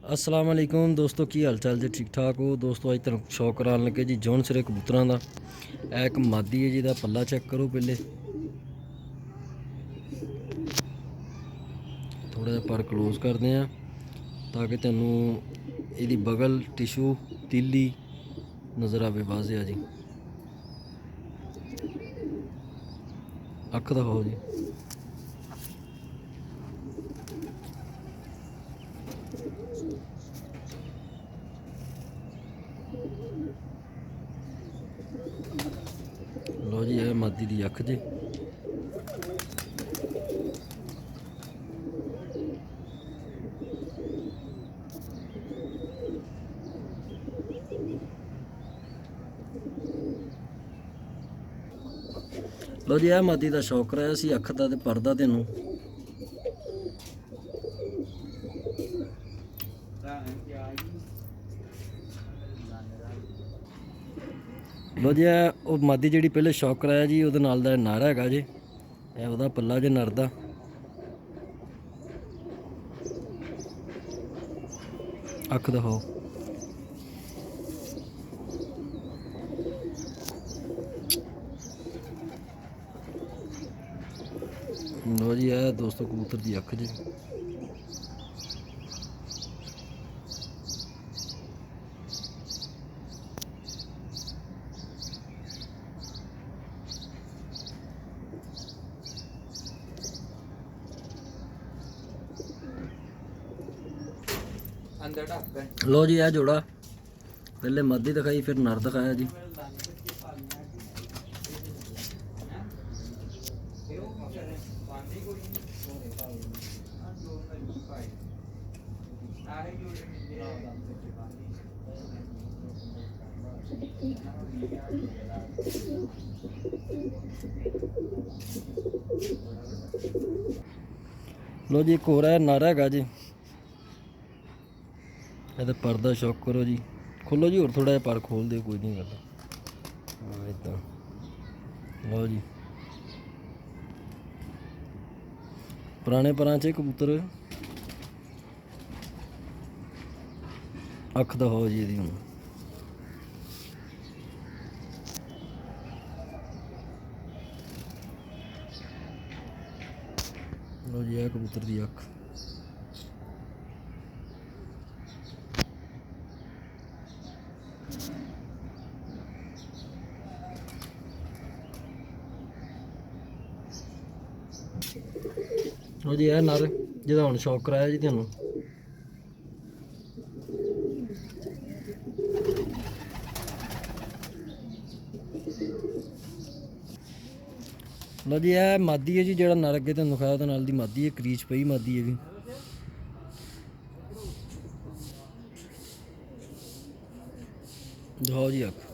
अस्सलाम वालेकुम दोस्तों, की हाल चाल जी? ठीक ठाक हो दोस्तों? अज तुहानूं शौक कराने लगे जी जौन सिरे कबूतरां दा। एक मादी है जिहदा पल्ला चेक करो पहले, थोड़ा जिहा पर क्लोज करते हैं ताकि तुहानूं इहदी बगल टिशू तीली नज़र आवे वाज़िया जी। अख दिखाओ जी। लो जी, यह मादी दी अख जी। लो जी, यह मादी का शौक कराया सी अख का ते पर दा तैनूं। लो जी, ਉਹ ਮਾਦੀ ਜਿਹੜੀ ਪਹਿਲੇ ਸ਼ੌਕ ਕਰਾਇਆ ਜੀ ਉਹਦੇ ਨਾਲ ਦਾ ਨਰ ਹੈਗਾ ਜੀ। ਇਹ ਉਹਦਾ ਪੱਲਾ ਜੇ ਨਰ ਦਾ। ਅੱਖ ਦਿਖਾਓ। लो जी, है दोस्तों कबूतर की अख जी। लो जी, है जोड़ा पहले मादी दिखाई फिर नर दिखाया जी। लो जी, एक होर है नर हैगा जी। ये पर दा शौक करो जी। खोलो जी, और थोड़ा जिहा पर खोल दे, कोई नहीं गल। हाँ इदा। लो जी, पुराने परां च कबूतर। अख दिखाओ जी इहदी हुण। लो जी, है कबूतर की अख। लो जी, है नर जिहदा हुण शौक कराया जी तुहानूं। लो जी, है मादी है जी, जिहड़ा नर अगे तुहानूं दिखाया ਉਹਦੇ ਨਾਲ ਦੀ मादी है, क्रीच पई मादी है भी। दिखाओ जी अख।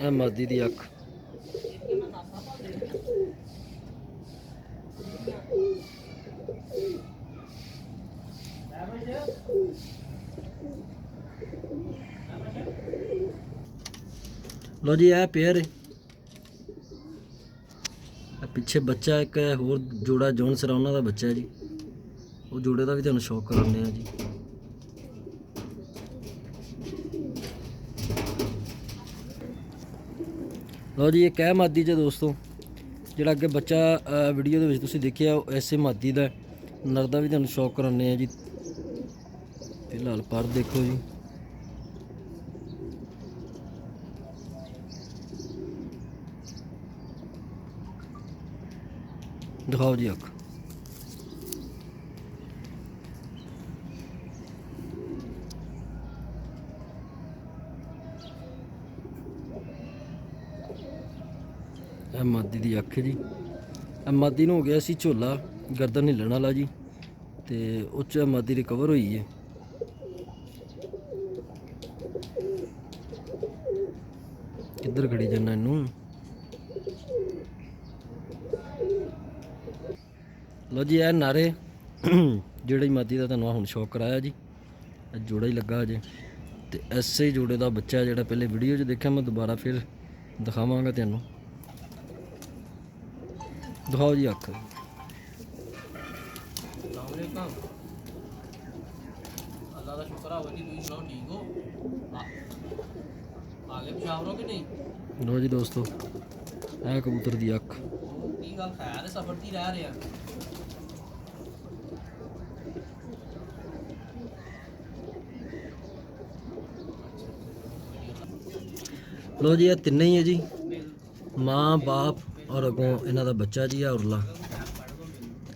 है मादी दी अख। लो जी, है पेयर है। पिछे बच्चा एक होर जोड़ा जौन सिरा उन्हों का बच्चा है जी। वो जोड़े का भी तुहानूं शौक कराने जी। लो जी, एक है मादी जो दोस्तों जिहड़ा अगे बच्चा वीडियो दे विच तुसीं देखिआ इसे मादी का नर का भी तुहानूं शौक कराने जी। फिलहाल पर देखो जी। दिखाओ जी अख। ਇਹ ਮਾਦੀ ਦੀ ਅੱਖ ਜੀ। ਇਹ ਮਾਦੀ ਨੂੰ ਹੋ ਗਿਆ ਸੀ ਝੋਲਾ, ਗਰਦਨ ਹਿੱਲਣ ਵਾਲਾ ਜੀ, ਤੇ ਉਹ 'ਚ ਮਾਦੀ ਰਿਕਵਰ ਹੋਈ ਹੈ। ਕਿੱਧਰ ਖੜੀ ਜਾਂਦਾ ਇਹਨੂੰ। ਲਓ ਜੀ, ਇਹ ਨਾਰੇ ਜਿਹੜੇ ਮਾਦੀ ਦਾ ਤੁਹਾਨੂੰ ਹੁਣ ਸ਼ੌਕ ਕਰਾਇਆ ਜੀ। ਇਹ ਜੋੜਾ ਹੀ ਲੱਗਾ ਅਜੇ, ਤੇ ਐਸੇ ਜੋੜੇ ਦਾ ਬੱਚਾ ਜਿਹੜਾ ਪਹਿਲੇ ਵੀਡੀਓ 'ਚ ਦੇਖਿਆ, ਮੈਂ ਦੁਬਾਰਾ ਫਿਰ ਦਿਖਾਵਾਂਗਾ ਤੁਹਾਨੂੰ। ਦਿਖਾਓ ਜੀ ਅੱਖ। अस्सलामुअलैकुम। अल्लाह का शुक्र है जी, तुम सुनाओ ठीक हो? आगे पिछावरों कि नहीं? ਲਓ ਜੀ ਦੋਸਤੋ, ਇਹ ਕਬੂਤਰ ਦੀ ਅੱਖ। की गल खैर है, सफर ती रह रहे हैं। ਲਓ ਜੀ, ਇਹ ਤਿੰਨੇ ਹੀ ਹੈ ਜੀ, ਮਾਂ ਬਾਪ ਔਰ ਅੱਗੋਂ ਇਹਨਾਂ ਦਾ ਬੱਚਾ ਜੀ ਆ ਉਰਲਾ,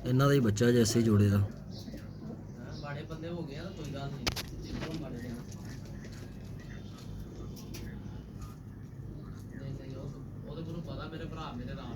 ਇਹਨਾਂ ਦਾ ਹੀ ਬੱਚਾ ਜੈਸੇ ਜੋੜੇ ਦਾ। बड़े बंदे हो गए ना, कोई गल नहीं, एकदम बड़े हैं। नहीं नहीं, ਉਹਦੇ ਕੋਲ ਪਤਾ ਮੇਰੇ ਭਰਾ ਮੇਰੇ ਨਾਲ